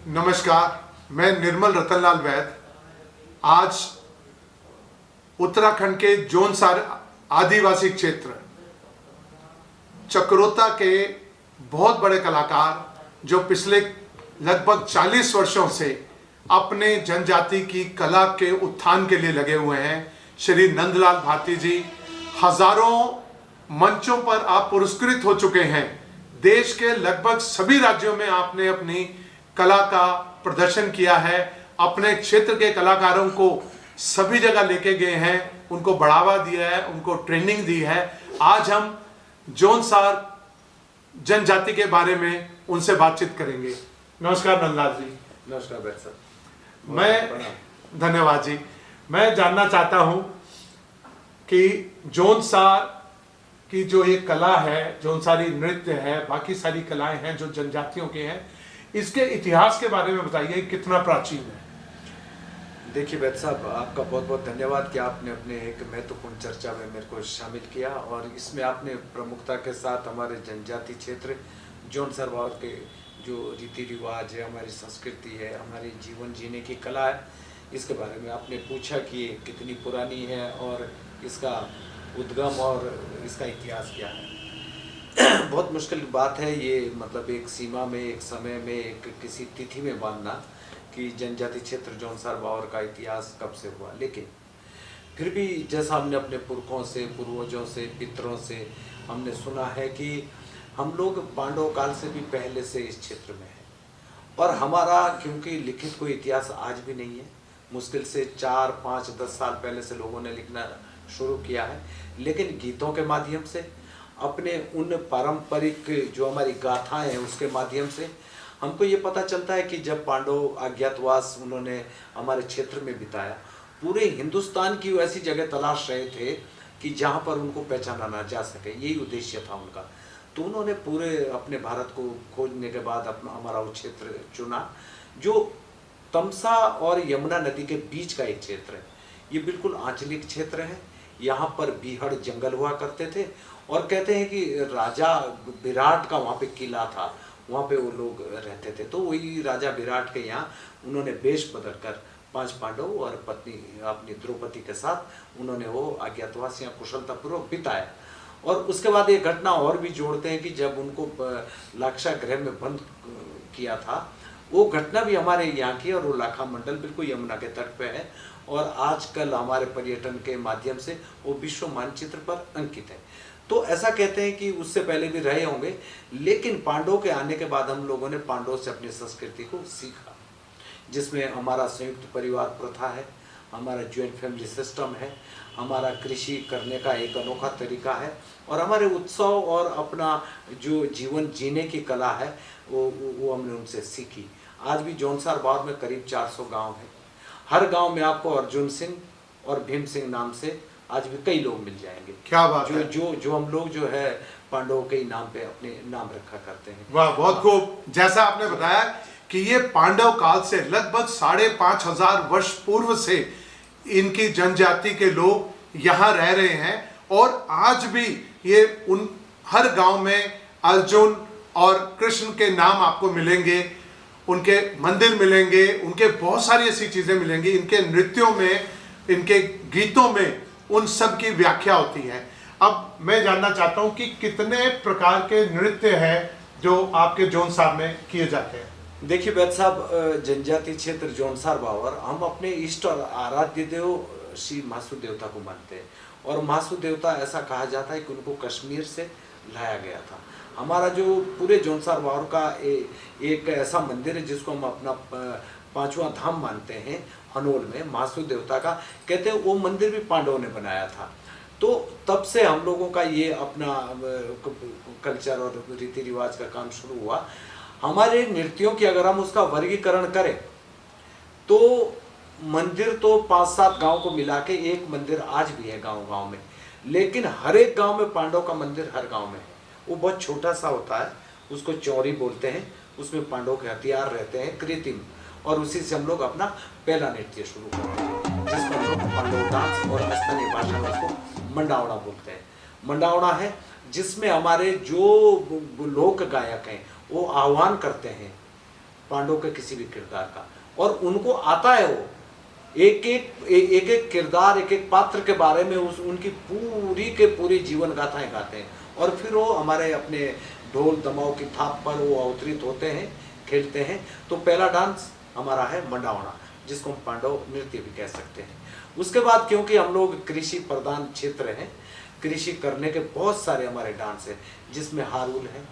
नमस्कार, मैं निर्मल रतनलाल वैद आज उत्तराखंड के जौनसार आदिवासी क्षेत्र चक्रोता के बहुत बड़े कलाकार जो पिछले लगभग 40 वर्षों से अपने जनजाति की कला के उत्थान के लिए लगे हुए हैं, श्री नंदलाल भारती जी। हजारों मंचों पर आप पुरस्कृत हो चुके हैं। देश के लगभग सभी राज्यों में आपने अपनी कला का प्रदर्शन किया है, अपने क्षेत्र के कलाकारों को सभी जगह लेके गए हैं, उनको बढ़ावा दिया है, उनको ट्रेनिंग दी है। आज हम जौनसार जनजाति के बारे में उनसे बातचीत करेंगे। नमस्कार नंदलाल जी। नमस्कार बैठ साहब। मैं धन्यवाद जी। मैं जानना चाहता हूं कि जौनसार की जो ये कला है, जौनसारी नृत्य है, बाकी सारी कलाएं हैं जो जनजातियों के हैं, इसके इतिहास के बारे में बताइए, कितना प्राचीन है। देखिए बैठ साहब, आपका बहुत बहुत धन्यवाद कि आपने अपने एक महत्वपूर्ण चर्चा में मेरे को शामिल किया और इसमें आपने प्रमुखता के साथ हमारे जनजाति क्षेत्र जौनसार के जो रीति रिवाज है, हमारी संस्कृति है, हमारी जीवन जीने की कला है, इसके बारे में आपने पूछा कि ये कितनी पुरानी है और इसका उद्गम और इसका इतिहास क्या है। बहुत मुश्किल बात है ये, मतलब एक सीमा में, एक समय में, एक किसी तिथि में बांधना कि जनजाति क्षेत्र जौनसार बावर का इतिहास कब से हुआ। लेकिन फिर भी जैसा हमने अपने पुरखों से, पूर्वजों से, पितरों से हमने सुना है कि हम लोग पांडव काल से भी पहले से इस क्षेत्र में हैं और हमारा क्योंकि लिखित कोई इतिहास आज भी नहीं है, मुश्किल से 4, 5, 10 साल पहले से लोगों ने लिखना शुरू किया है, लेकिन गीतों के माध्यम से, अपने उन पारंपरिक जो हमारी गाथाएं हैं उसके माध्यम से हमको ये पता चलता है कि जब पांडव अज्ञातवास उन्होंने हमारे क्षेत्र में बिताया, पूरे हिंदुस्तान की ऐसी जगह तलाश रहे थे कि जहाँ पर उनको पहचाना ना जा सके, यही उद्देश्य था उनका। तो उन्होंने पूरे अपने भारत को खोजने के बाद अपना हमारा वो क्षेत्र चुना जो तमसा और यमुना नदी के बीच का एक क्षेत्र है। ये बिल्कुल आंचलिक क्षेत्र है। यहाँ पर बीहड़ जंगल हुआ करते थे और कहते हैं कि राजा विराट का वहाँ पे किला था, वहाँ पे वो लोग रहते थे। तो वही राजा विराट के यहाँ उन्होंने वेश बदल कर 5 पांडव और पत्नी अपनी द्रौपदी के साथ उन्होंने वो अज्ञातवास यहाँ कुशलतापूर्वक बिताया। और उसके बाद ये घटना और भी जोड़ते हैं कि जब उनको लाक्षागृह में बंद किया था, वो घटना भी हमारे यहाँ की, और वो लाखा मंडल बिल्कुल यमुना के तट पे है और आजकल हमारे पर्यटन के माध्यम से वो विश्व मानचित्र पर अंकित है। तो ऐसा कहते हैं कि उससे पहले भी रहे होंगे, लेकिन पांडवों के आने के बाद हम लोगों ने पांडवों से अपनी संस्कृति को सीखा, जिसमें हमारा संयुक्त परिवार प्रथा है, हमारा ज्वाइंट फैमिली सिस्टम है, हमारा कृषि करने का एक अनोखा तरीका है और हमारे उत्सव और अपना जो जीवन जीने की कला है वो हमने उनसे सीखी। आज भी जौनसार बावर में करीब 400 गांव हैं। हर गांव में आपको अर्जुन सिंह और भीम सिंह नाम से आज भी कई लोग मिल जाएंगे। क्या बात जो है। जो हम लोग जो है पांडवों के नाम पे अपने नाम रखा करते हैं। वाह, बहुत खूब। जैसा आपने बताया कि ये पांडव काल से लगभग 5,500 वर्ष पूर्व से इनकी जनजाति के लोग यहाँ रह रहे हैं और आज भी ये उन हर गांव में अर्जुन और कृष्ण के नाम आपको मिलेंगे, उनके मंदिर मिलेंगे, उनके बहुत सारी ऐसी चीजें मिलेंगी, इनके नृत्यों में, इनके गीतों में उन सब की व्याख्या होती है। अब मैं जानना चाहता हूं कि कितने प्रकार के नृत्य हैं जो आपके जौनसार में किए जाते हैं। देखिए वैद साहब, जनजाति क्षेत्र जौनसार बावर हम अपने इष्ट और आराध्य देव श्री महासू देवता को मानते हैं और महासू देवता ऐसा कहा जाता है कि उनको कश्मीर से लाया गया था। हमारा जो पूरे जौनसार बावर का एक ऐसा मंदिर है जिसको हम अपना 5वां धाम मानते हैं, हनोल में महासू देवता का, कहते हैं वो मंदिर भी पांडवों ने बनाया था। तो तब से हम लोगों का ये अपना कल्चर और रीति रिवाज का काम शुरू हुआ। हमारे नृत्यों की अगर हम उसका वर्गीकरण करें तो मंदिर तो 5-7 गांव को मिला के एक मंदिर आज भी है गांव गांव में, लेकिन हर एक गांव में पांडव का मंदिर हर गांव में है। वो बहुत छोटा सा होता है, उसको चौरी बोलते हैं, उसमें पांडव के हथियार रहते हैं कृत्रिम, और उसी से हम लोग अपना पहला नृत्य शुरू करते हैं, जिसको हम लोग पांडव डांस और स्थानीय भाषा में उसको मंडावड़ा बोलते हैं। मंडावड़ा है जिसमें हमारे जो लोक गायक हैं वो आह्वान करते हैं पांडव के किसी भी किरदार का, और उनको आता है वो एक एक किरदार, एक एक पात्र के बारे में उनकी पूरी के पूरी जीवन गाथाएं गाते हैं, और फिर वो हमारे अपने ढोल दमाव की थाप पर वो अवतरित होते हैं, खेलते हैं। तो पहला डांस हमारा है मंडावड़ा, जिसको हम पांडव नृत्य भी कह सकते हैं। उसके बाद क्योंकि हम लोग कृषि प्रधान क्षेत्र हैं, कृषि करने के बहुत सारे हमारे डांस हैं, जिसमें हारुल है,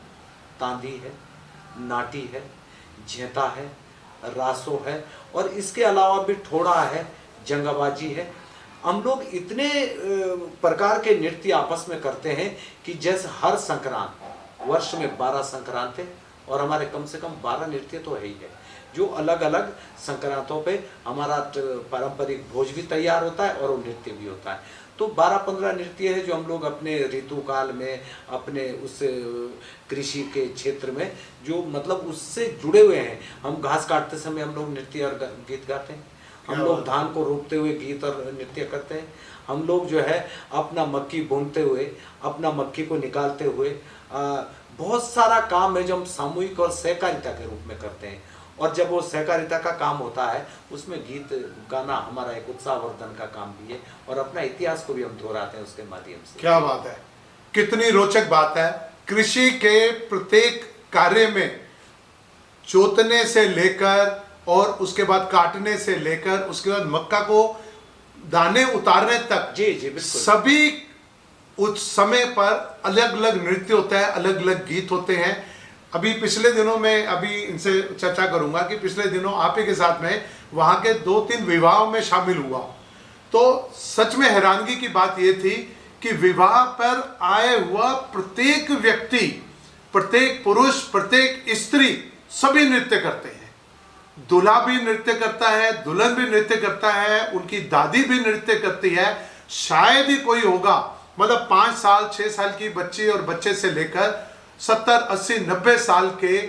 तांदी है, नाटी है, झेता है, रासो है, और इसके अलावा भी ठोड़ा है, जंगाबाजी है। हम लोग इतने प्रकार के नृत्य आपस में करते हैं कि जैसे हर संक्रांत, वर्ष में 12 संक्रांत है, और हमारे कम से कम 12 नृत्य तो है ही है, जो अलग अलग संक्रांतों पे हमारा पारंपरिक भोज भी तैयार होता है और वो नृत्य भी होता है। तो 12-15 नृत्य है जो हम लोग अपने ऋतु काल में, अपने उस कृषि के क्षेत्र में जो मतलब उससे जुड़े हुए हैं। हम घास काटते समय हम लोग नृत्य और गीत गाते हैं, हम लोग धान को रोपते हुए गीत और नृत्य करते हैं, हम लोग जो है अपना मक्की भूनते हुए, अपना मक्की को निकालते हुए बहुत सारा काम है जो हम सामूहिक और सहकारिता के रूप में करते हैं। और जब वो सहकारिता का काम होता है उसमें गीत गाना हमारा एक उत्साहवर्धन का काम भी है, और अपना इतिहास को भी हम दोहराते हैं उसके माध्यम से। क्या बात है, कितनी रोचक बात है। कृषि के प्रत्येक कार्य में जोतने से लेकर और उसके बाद काटने से लेकर उसके बाद मक्का को दाने उतारने तक, जी जी बिल्कुल, सभी उस समय पर अलग अलग नृत्य होता है, अलग अलग गीत होते हैं। अभी पिछले दिनों में अभी इनसे चर्चा करूंगा कि पिछले दिनों आप ही के साथ में वहां के 2-3 विवाहों में शामिल हुआ, तो सच में हैरानगी की बात यह थी कि विवाह पर आए हुआ प्रत्येक व्यक्ति, प्रत्येक पुरुष, प्रत्येक स्त्री सभी नृत्य करते हैं। दूल्हा भी नृत्य करता है, दुल्हन भी नृत्य करता है, उनकी दादी भी नृत्य करती है। शायद ही कोई होगा, मतलब 5 साल 6 साल की बच्ची और बच्चे से लेकर 70, 80, 90 साल के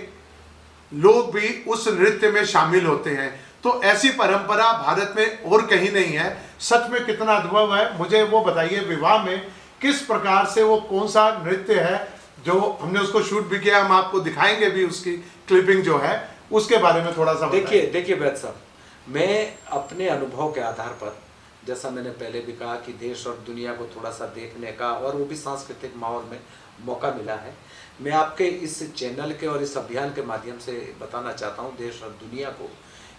लोग भी उस नृत्य में शामिल होते हैं। तो ऐसी परंपरा भारत में और कहीं नहीं है। सच में कितना अनुभव है। मुझे वो बताइए, विवाह में किस प्रकार से वो कौन सा नृत्य है, जो हमने उसको शूट भी किया, हम आपको दिखाएंगे भी उसकी क्लिपिंग जो है, उसके बारे में थोड़ा सा देखिए वैद साहब, मैं अपने अनुभव के आधार पर, जैसा मैंने पहले भी कहा कि देश और दुनिया को थोड़ा सा देखने का और वो भी सांस्कृतिक माहौल में मौका मिला है, मैं आपके इस चैनल के और इस अभियान के माध्यम से बताना चाहता हूं देश और दुनिया को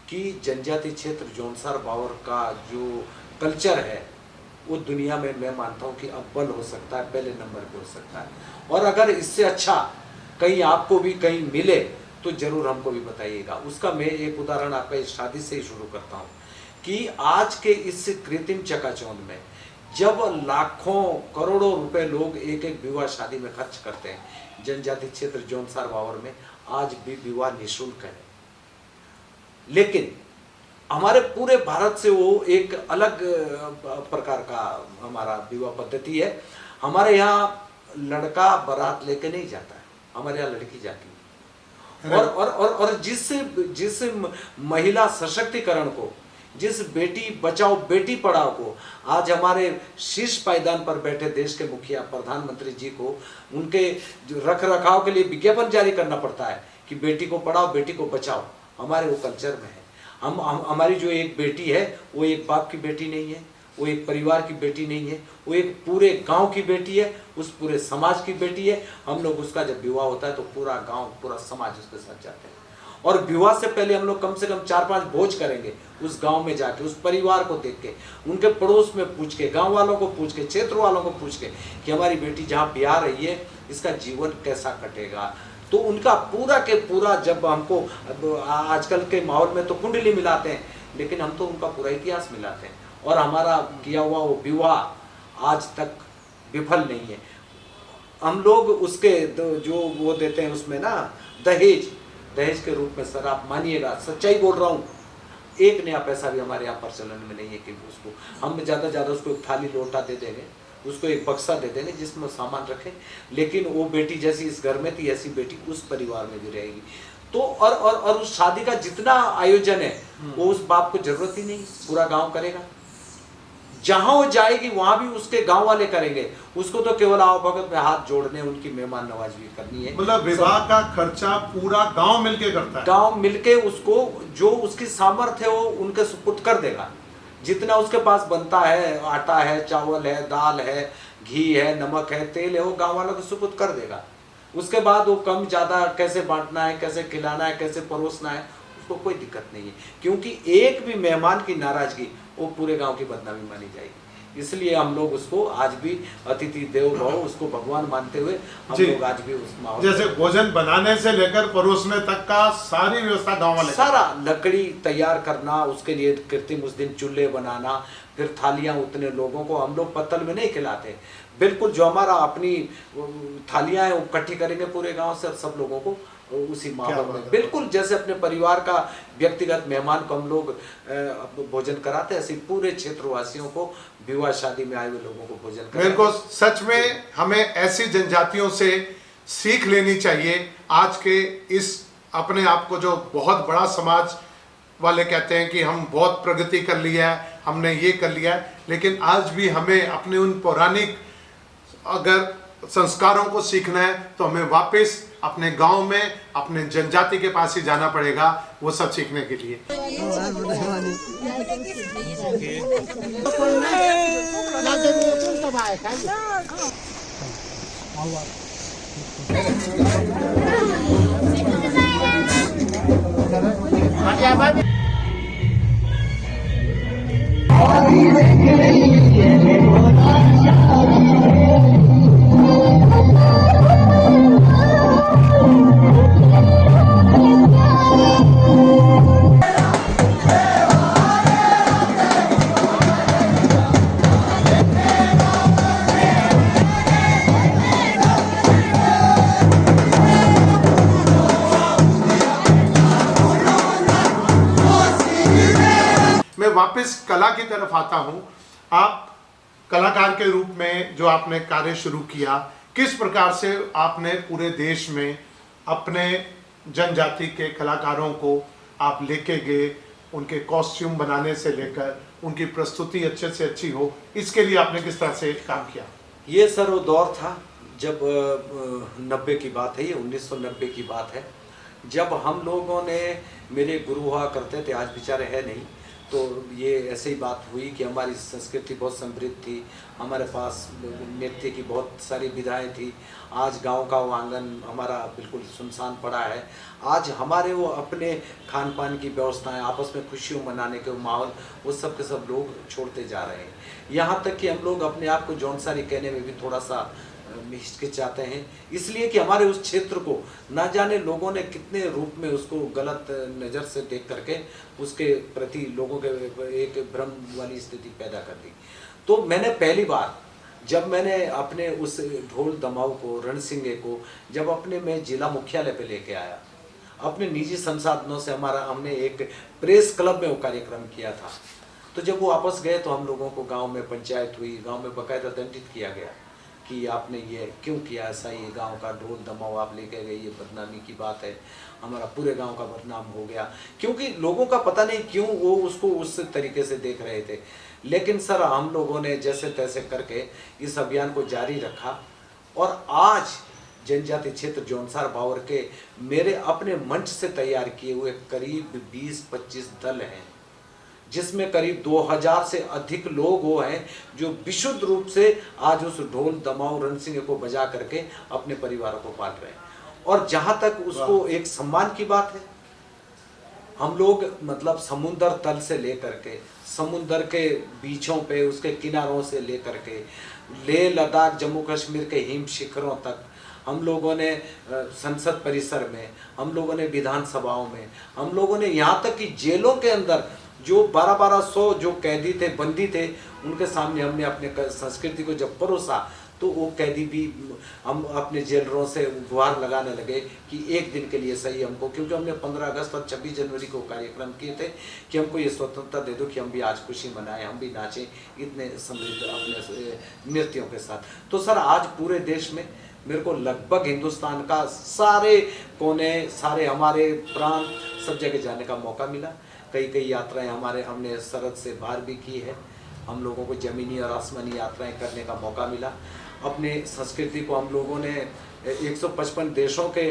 कि जनजाति क्षेत्र जौनसार बावर का जो कल्चर है वो दुनिया में मैं मानता हूं कि अव्वल हो सकता है, पहले नंबर पे हो सकता है। और अगर इससे अच्छा कहीं आपको भी कहीं मिले तो जरूर हमको भी बताइएगा। उसका मैं एक उदाहरण आपका इस शादी से ही शुरू करता हूँ कि आज के इस कृत्रिम चकाचौंध में जब लाखों करोड़ों रुपए लोग एक एक विवाह शादी में खर्च करते हैं, जनजाति क्षेत्र जौनसार बावर में आज भी विवाह निःशुल्क है। लेकिन हमारे पूरे भारत से वो एक अलग प्रकार का हमारा विवाह पद्धति है। हमारे यहाँ लड़का बारात लेके नहीं जाता है, हमारे यहाँ लड़की जाती है। और जिस महिला सशक्तिकरण को, जिस बेटी बचाओ बेटी पढ़ाओ को आज हमारे शीर्ष पायदान पर बैठे देश के मुखिया प्रधानमंत्री जी को उनके रख रखाव के लिए विज्ञापन जारी करना पड़ता है कि बेटी को पढ़ाओ बेटी को बचाओ, हमारे वो कल्चर में है। हमारी जो एक बेटी है वो एक बाप की बेटी नहीं है, वो एक परिवार की बेटी नहीं है, वो एक पूरे गांव की बेटी है, उस पूरे समाज की बेटी है। हम लोग उसका जब विवाह होता है तो पूरा गांव पूरा समाज उसके साथ जाते हैं, और विवाह से पहले हम लोग कम से कम 4-5 भोज करेंगे उस गांव में जाके, उस परिवार को देख के, उनके पड़ोस में पूछ के, गांव वालों को पूछ के, क्षेत्र वालों को पूछ के कि हमारी बेटी जहाँ ब्याह रही है इसका जीवन कैसा कटेगा। तो उनका पूरा के पूरा, जब हमको आजकल के माहौल में तो कुंडली मिलाते हैं, लेकिन हम तो उनका पूरा इतिहास मिलाते हैं, और हमारा किया हुआ वो विवाह आज तक विफल नहीं है। हम लोग उसके जो वो देते हैं उसमें ना दहेज, दहेज के रूप में सर आप मानिएगा, सच्चाई बोल रहा हूँ, एक नया पैसा भी हमारे यहाँ प्रचलन में नहीं है कि उसको हम ज़्यादा से ज़्यादा उसको एक थाली लोटा दे देंगे, उसको एक बक्सा दे देंगे जिसमें सामान रखें, लेकिन वो बेटी जैसी इस घर में थी ऐसी बेटी उस परिवार में भी रहेगी। तो और उस शादी का जितना आयोजन है वो उस बाप को जरूरत ही नहीं, पूरा गांव करेगा। जहां वो जाएगी वहां भी उसके गांव वाले करेंगे, उसको तो केवल आओ भगत में हाथ जोड़ने, उनकी मेहमान नवाजी करनी है। मतलब विवाह का खर्चा पूरा गांव मिलके करता है। गांव मिलके उसको जो उसकी सामर्थ्य है वो उनके सुपुर्द कर देगा। जितना उसके पास बनता है, आटा है, चावल है, दाल है, घी है, नमक है, तेल है, वो गांव वालों को सुपुर्द कर देगा। उसके बाद वो कम ज्यादा कैसे बांटना है, कैसे खिलाना है, कैसे परोसना है, उसको कोई दिक्कत नहीं है, क्योंकि एक भी मेहमान की नाराजगी वो पूरे गांव की बदनामी मानी जाएगी। इसलिए हम लोग उसको आज भी अतिथि देवो भव, उसको भगवान मानते हुए हम लोग आज भी उस माहौल, जैसे भोजन बनाने से लेकर परोसने तक का सारी व्यवस्था गांव वाले, सारा लकड़ी तैयार करना, उसके लिए कृत्रिम उस दिन चूल्हे बनाना, फिर थालियां, उतने लोगों को हम लोग पत्तल में नहीं खिलाते, बिल्कुल जो हमारा अपनी थालियां हैं वो इकट्ठी करेंगे पूरे गांव से, सब लोगों को उसी माहौल में बिल्कुल जैसे अपने परिवार का व्यक्तिगत मेहमान को हम लोग भोजन कराते हैं, ऐसे पूरे क्षेत्रवासियों को, विवाह शादी में आए हुए लोगों को भोजन कराते। मेरे को सच में हमें ऐसी जनजातियों से सीख लेनी चाहिए। आज के इस अपने आप को जो बहुत बड़ा समाज वाले कहते हैं कि हम बहुत प्रगति कर लिया है, हमने ये कर लिया है, लेकिन आज भी हमें अपने उन पौराणिक अगर संस्कारों को सीखना है तो हमें वापस अपने गांव में अपने जनजाति के पास ही जाना पड़ेगा वो सब सीखने के लिए। मैं वापस कला की तरफ आता हूं। आप कलाकार के रूप में जो आपने कार्य शुरू किया, किस प्रकार से आपने पूरे देश में अपने जनजाति के कलाकारों को आप लेके गए, उनके कॉस्ट्यूम बनाने से लेकर उनकी प्रस्तुति अच्छे से अच्छी हो, इसके लिए आपने किस तरह से काम किया? ये सर वो दौर था जब 90 की बात है, ये 1990 की बात है, जब हम लोगों ने, मेरे गुरु हुआ करते थे, आज बेचारे है नहीं, तो ये ऐसे ही बात हुई कि हमारी संस्कृति बहुत समृद्ध थी, हमारे पास नृत्य की बहुत सारी विधाएं थी। आज गांव का वो आंगन हमारा बिल्कुल सुनसान पड़ा है। आज हमारे वो अपने खान पान की व्यवस्थाएं, आपस में खुशियों मनाने के माहौल, वो सब के सब लोग छोड़ते जा रहे हैं। यहाँ तक कि हम लोग अपने आप को जौनसारी कहने में भी थोड़ा सा हिचकिचाते हैं, इसलिए कि हमारे उस क्षेत्र को ना जाने लोगों ने कितने रूप में उसको गलत नज़र से देख करके उसके प्रति लोगों के एक भ्रम वाली स्थिति पैदा कर दी। तो मैंने पहली बार जब मैंने अपने उस ढोल दमाऊ को, रणसिंगे को जब अपने मैं जिला मुख्यालय पे लेके आया, अपने निजी संसाधनों से हमने एक प्रेस क्लब में वो कार्यक्रम किया था। तो जब वो वापस गए तो हम लोगों को गाँव में पंचायत हुई, गाँव में बाकायदा दंडित किया गया कि आपने ये क्यों किया ऐसा, ये गांव का ढोल दमाऊ आप लेके गए, ये बदनामी की बात है, हमारा पूरे गांव का बदनाम हो गया। क्योंकि लोगों का पता नहीं क्यों वो उसको उस तरीके से देख रहे थे। लेकिन सर हम लोगों ने जैसे तैसे करके इस अभियान को जारी रखा, और आज जनजाति क्षेत्र जौनसार भावर के मेरे अपने मंच से तैयार किए हुए करीब 20-25 दल हैं, जिसमें करीब 2000 से अधिक लोग वो हैं जो विशुद्ध रूप से आज उस ढोल दमाऊ रणसिंगे को बजा करके अपने परिवारों को पाल रहे हैं। और जहां तक उसको एक सम्मान की बात है, हम लोग मतलब समुद्र तल से लेकर के, समुद्र के बीचों पे, उसके किनारों से लेकर के लेह लद्दाख जम्मू कश्मीर के हिम शिखरों तक, हम लोगों ने संसद परिसर में, हम लोगों ने विधानसभाओं में, हम लोगों ने यहाँ तक कि जेलों के अंदर जो 1200 जो कैदी थे, बंदी थे, उनके सामने हमने अपने संस्कृति को जब परोसा, तो तो वो कैदी भी हम अपने जेलरों से गुहार लगाने लगे कि एक दिन के लिए सही हमको, क्योंकि हमने 15 अगस्त और 26 जनवरी को कार्यक्रम किए थे कि हमको ये स्वतंत्रता दे दो कि हम भी आज खुशी मनाएं, हम भी नाचें इतने समृद्ध अपने नृत्यों के साथ। तो सर आज पूरे देश में मेरे को लगभग हिंदुस्तान का सारे कोने, सारे हमारे प्रांत, सब जगह जाने का मौका मिला। कई यात्राएं हमने सरहद से बाहर भी की है। हम लोगों को ज़मीनी और आसमानी यात्राएं करने का मौका मिला। अपने संस्कृति को हम लोगों ने 155 देशों के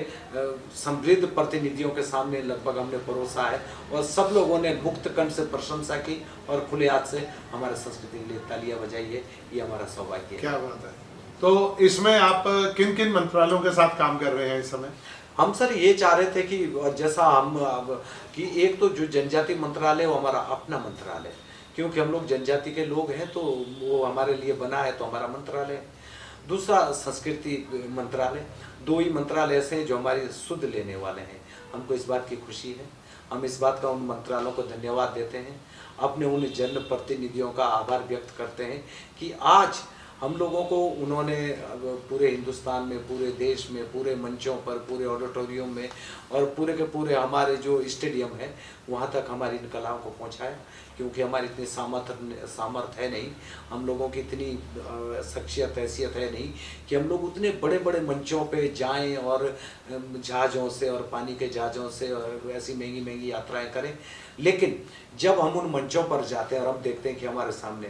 समृद्ध प्रतिनिधियों के सामने लगभग हमने परोसा है, और सब लोगों ने मुक्त कंठ से प्रशंसा की और खुले हाथ से हमारे संस्कृति के लिए तालियां बजाई है। ये हमारा सौभाग्य है। क्या बात है। तो इसमें आप किन किन मंत्रालयों के साथ काम कर रहे हैं इस समय? हम सर ये चाह रहे थे कि जैसा हम कि एक तो जो जनजाति मंत्रालय वो हमारा अपना मंत्रालय, क्योंकि हम लोग जनजाति के लोग हैं तो वो हमारे लिए बना है, तो हमारा मंत्रालय। दूसरा संस्कृति मंत्रालय। दो ही मंत्रालय ऐसे हैं जो हमारी सुध लेने वाले हैं। हमको इस बात की खुशी है, हम इस बात का उन मंत्रालयों को धन्यवाद देते हैं, अपने उन जन प्रतिनिधियों का आभार व्यक्त करते हैं कि आज हम लोगों को उन्होंने पूरे हिंदुस्तान में, पूरे देश में, पूरे मंचों पर, पूरे ऑडिटोरियम में और पूरे के पूरे हमारे जो स्टेडियम है वहाँ तक हमारी इन कलाओं को पहुँचाया। क्योंकि हमारी इतनी सामर्थ्य है नहीं, हम लोगों की इतनी शख्सियत हैसियत है नहीं कि हम लोग उतने बड़े बड़े मंचों पे जाएं और जहाज़ों से और पानी के जहाज़ों से और ऐसी महंगी महंगी यात्राएं करें। लेकिन जब हम उन मंचों पर जाते हैं और हम देखते हैं कि हमारे सामने,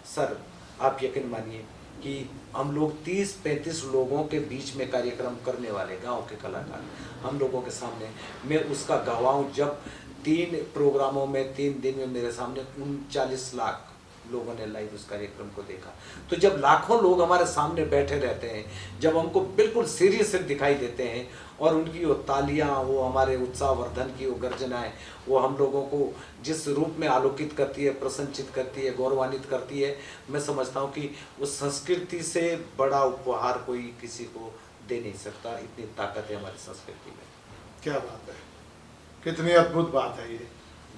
सर आप यकीन मानिए कि हम लोग 30-35 लोगों के बीच में कार्यक्रम करने वाले गांव के कलाकार हम लोगों के सामने, मैं उसका गवाह हूं। जब 3 प्रोग्रामों में 3 दिन में मेरे सामने 39 लाख लोगों ने लाइव उस कार्यक्रम को देखा। तो जब लाखों लोग हमारे सामने बैठे रहते हैं, जब हमको बिल्कुल सीरियस दिखाई देते हैं और उनकी वो तालियां, वो हमारे उत्साहवर्धन की वो गर्जनाएं, वो हम लोगों को जिस रूप में आलोकित करती है, प्रसन्नचित करती है, गौरवान्वित करती है, मैं समझता हूँ कि उस संस्कृति से बड़ा उपहार कोई किसी को दे नहीं सकता। इतनी ताकत है हमारी संस्कृति में। क्या बात है, कितनी अद्भुत बात है ये।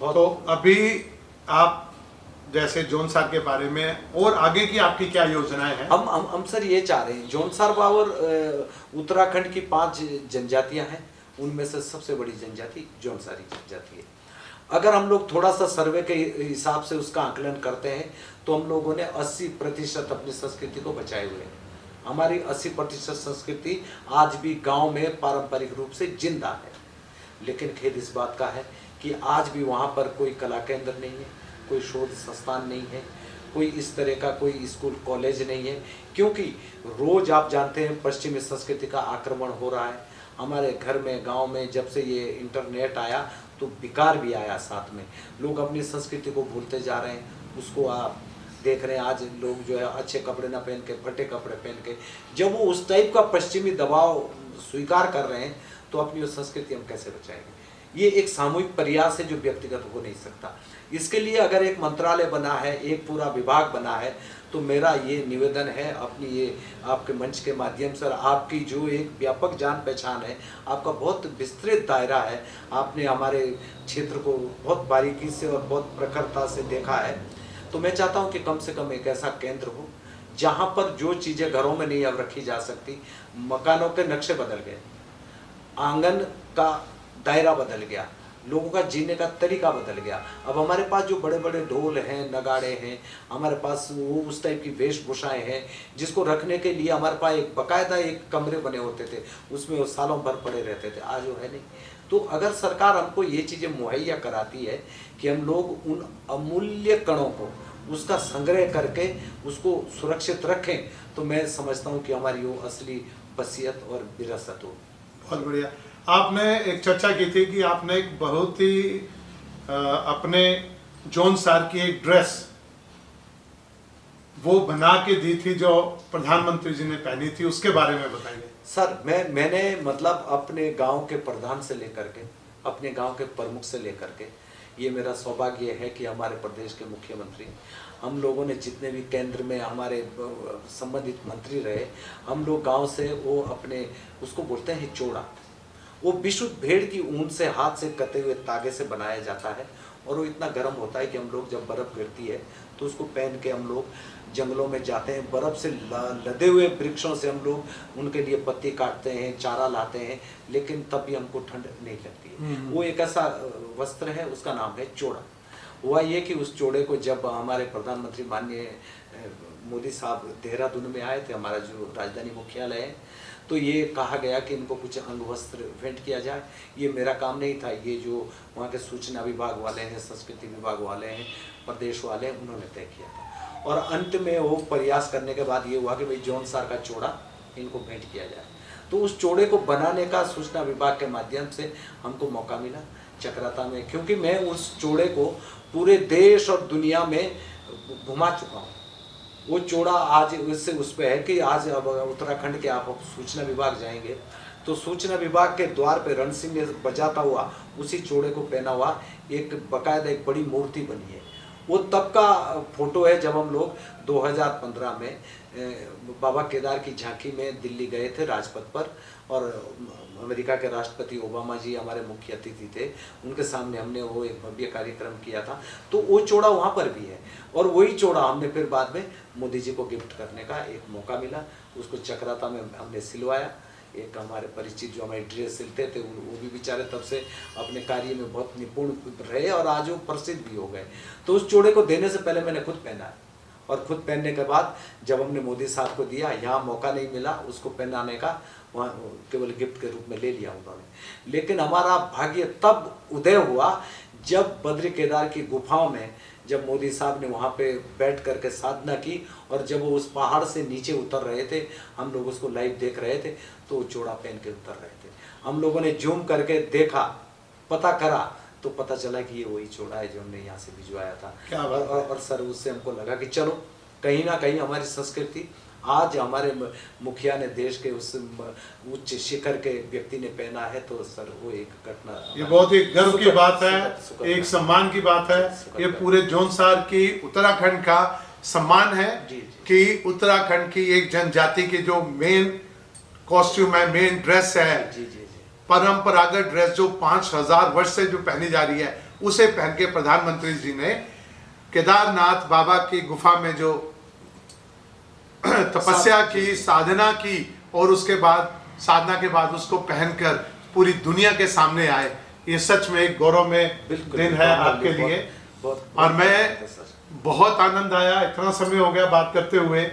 तो अभी आप जैसे जौनसार के बारे में और आगे की आपकी क्या योजनाएं हैं? हम सर ये चाह रहे हैं, जौनसार और उत्तराखंड की 5 जनजातियां हैं, उनमें से सबसे बड़ी जनजाति जौनसारी जनजाति है। अगर हम लोग थोड़ा सा सर्वे के हिसाब से उसका आकलन करते हैं तो हम लोगों ने 80% अपनी संस्कृति को बचाए हुए हैं। हमारी 80% संस्कृति आज भी गांव में पारंपरिक रूप से जिंदा है। लेकिन खेद इस बात का है कि आज भी वहाँ पर कोई कला केंद्र नहीं है, कोई शोध संस्थान नहीं है, कोई इस तरह का कोई स्कूल कॉलेज नहीं है, क्योंकि रोज आप जानते हैं पश्चिमी संस्कृति का आक्रमण हो रहा है हमारे घर में, गांव में। जब से ये इंटरनेट आया तो विकार भी आया साथ में, लोग अपनी संस्कृति को भूलते जा रहे हैं। उसको आप देख रहे हैं आज लोग जो है अच्छे कपड़े ना पहन के, फटे कपड़े पहन के, जब वो उस टाइप का पश्चिमी दबाव स्वीकार कर रहे हैं तो अपनी संस्कृति हम कैसे बचाएंगे? ये एक सामूहिक प्रयास है जो व्यक्तिगत हो नहीं सकता। इसके लिए अगर एक मंत्रालय बना है, एक पूरा विभाग बना है, तो मेरा ये निवेदन है अपनी ये आपके मंच के माध्यम से, आपकी जो एक व्यापक जान पहचान है, आपका बहुत विस्तृत दायरा है, आपने हमारे क्षेत्र को बहुत बारीकी से और बहुत प्रखरता से देखा है, तो मैं चाहता हूँ कि कम से कम एक ऐसा केंद्र हो जहाँ पर जो चीज़ें घरों में नहीं अब रखी जा सकती, मकानों के नक्शे बदल गए, आंगन का दायरा बदल गया, लोगों का जीने का तरीका बदल गया। अब हमारे पास जो बड़े बड़े ढोल हैं, नगाड़े हैं, हमारे पास वो उस टाइप की वेशभूषाएं हैं जिसको रखने के लिए हमारे पास एक बाकायदा एक कमरे बने होते थे, उसमें वो सालों भर पड़े रहते थे। आज वो है नहीं। तो अगर सरकार हमको ये चीज़ें मुहैया कराती है कि हम लोग उन अमूल्य कणों को उसका संग्रह करके उसको सुरक्षित रखें, तो मैं समझता हूँ कि हमारी वो असली बसियत और विरासत हो। बहुत बढ़िया। आपने एक चर्चा की थी कि आपने एक बहुत ही अपने जौनसार की एक ड्रेस वो बना के दी थी जो प्रधानमंत्री जी ने पहनी थी, उसके बारे में बताइए। सर मैंने मतलब अपने गांव के प्रधान से लेकर के, अपने गांव के प्रमुख से लेकर के, ये मेरा सौभाग्य है कि हमारे प्रदेश के मुख्यमंत्री, हम लोगों ने जितने भी केंद्र में हमारे संबंधित मंत्री रहे, हम लोग गांव से वो अपने उसको बोलते हैं चोड़ा, वो विशुद्ध भेड़ की ऊन से हाथ से कते हुए तागे से बनाया जाता है और वो इतना गर्म होता है कि हम लोग जब बर्फ़ गिरती है तो उसको पहन के हम लोग जंगलों में जाते हैं। बर्फ़ से लदे हुए वृक्षों से हम लोग उनके लिए पत्ती काटते हैं, चारा लाते हैं, लेकिन तब भी हमको ठंड नहीं लगती है। वो एक ऐसा वस्त्र है, उसका नाम है चोड़ा। हुआ ये कि उस चोड़े को जब हमारे प्रधानमंत्री माननीय मोदी साहब देहरादून में आए थे, हमारा जो राजधानी मुख्यालय है, तो ये कहा गया कि इनको कुछ अंग वस्त्र भेंट किया जाए। ये मेरा काम नहीं था, ये जो वहाँ के सूचना विभाग वाले हैं, संस्कृति विभाग वाले हैं, प्रदेश वाले हैं, उन्होंने तय किया था। और अंत में वो प्रयास करने के बाद ये हुआ कि भाई जौनसार का चोड़ा इनको भेंट किया जाए। तो उस चोड़े को बनाने का सूचना विभाग के माध्यम से हमको मौका मिला चक्राता में, क्योंकि मैं उस चोड़े को पूरे देश और दुनिया में घुमा चुका हूँ। वो चोड़ा आज इससे उस पे है कि आज अब उत्तराखंड के आप सूचना विभाग जाएंगे तो सूचना विभाग के द्वार पे रण सिंह ने बजाता हुआ उसी चोड़े को पहना हुआ एक बकायदा एक बड़ी मूर्ति बनी है। वो तब का फोटो है जब हम लोग 2015 में बाबा केदार की झांकी में दिल्ली गए थे राजपथ पर, और अमेरिका के राष्ट्रपति ओबामा जी हमारे मुख्य अतिथि थे, उनके सामने हमने वो एक भव्य कार्यक्रम किया था। तो वो चोड़ा वहाँ पर भी है और वही चोड़ा हमने फिर बाद में मोदी जी को गिफ्ट करने का एक मौका मिला। उसको चक्राता में हमने सिलवाया। एक हमारे परिचित जो हमारे ड्रेस सिलते थे वो भी बेचारे तब से अपने कार्य में बहुत निपुण रहे और आज वो प्रसिद्ध भी हो गए। तो उस चोड़े को देने से पहले मैंने खुद पहना है और खुद पहनने के बाद जब हमने मोदी साहब को दिया, यहाँ मौका नहीं मिला उसको पहनाने का, वहाँ केवल गिफ्ट के रूप में ले लिया उन्होंने। लेकिन हमारा भाग्य तब उदय हुआ जब बद्री केदार की गुफाओं में जब मोदी साहब ने वहाँ पे बैठ करके साधना की और जब वो उस पहाड़ से नीचे उतर रहे थे, हम लोग उसको लाइव देख रहे थे, तो वो चोड़ा पहन के उतर रहे थे। हम लोगों ने जूम करके देखा, पता करा, तो पता चला कि ये वही चोड़ा है जो हमने यहाँ से भिजवाया था। क्या बात है। और सर उससे हमको लगा कि चलो कहीं ना कहीं हमारी संस्कृति आज हमारे मुखिया ने देश के उस उच्च शिखर के व्यक्ति ने पहना है, तो सर वो एक घटना, ये बहुत ही गर्व की बात है, एक सम्मान की बात है। ये पूरे जौनसार की उत्तराखंड का सम्मान है कि उत्तराखंड की एक जनजाति की जो मेन कॉस्ट्यूम है, मेन ड्रेस है, परंपरागत ड्रेस जो 5000 वर्ष से जो पहनी जा रही है, उसे पहन के प्रधानमंत्री जी ने केदारनाथ बाबा की गुफा में जो तपस्या की, साधना की और उसके बाद साधना के बाद उसको पहनकर पूरी दुनिया के सामने आए। ये सच में एक गौरव में दिन है आपके लिए। और मैं बहुत आनंद आया, इतना समय हो गया बात करते हुए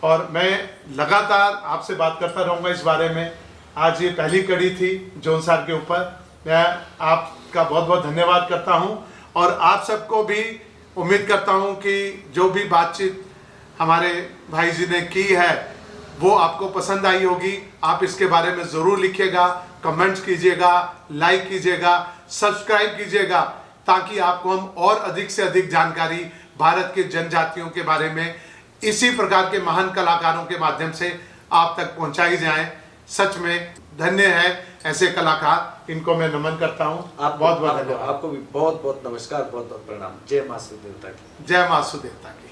और मैं लगातार आपसे बात करता रहूँगा इस बारे में। आज ये पहली कड़ी थी जौनसार के ऊपर। मैं आपका बहुत बहुत धन्यवाद करता हूँ और आप सबको भी उम्मीद करता हूँ कि जो भी बातचीत हमारे भाई जी ने की है वो आपको पसंद आई होगी। आप इसके बारे में ज़रूर लिखिएगा, कमेंट्स कीजिएगा, लाइक कीजिएगा, सब्सक्राइब कीजिएगा, ताकि आपको हम और अधिक से अधिक जानकारी भारत के जनजातियों के बारे में इसी प्रकार के महान कलाकारों के माध्यम से आप तक पहुंचाई जाएं। सच में धन्य है ऐसे कलाकार, इनको मैं नमन करता हूं। आप बहुत बहुत धन्यवाद। आपको भी बहुत बहुत नमस्कार, बहुत बहुत प्रणाम। जय मां सूदेवता की। जय मां सूदेवता की।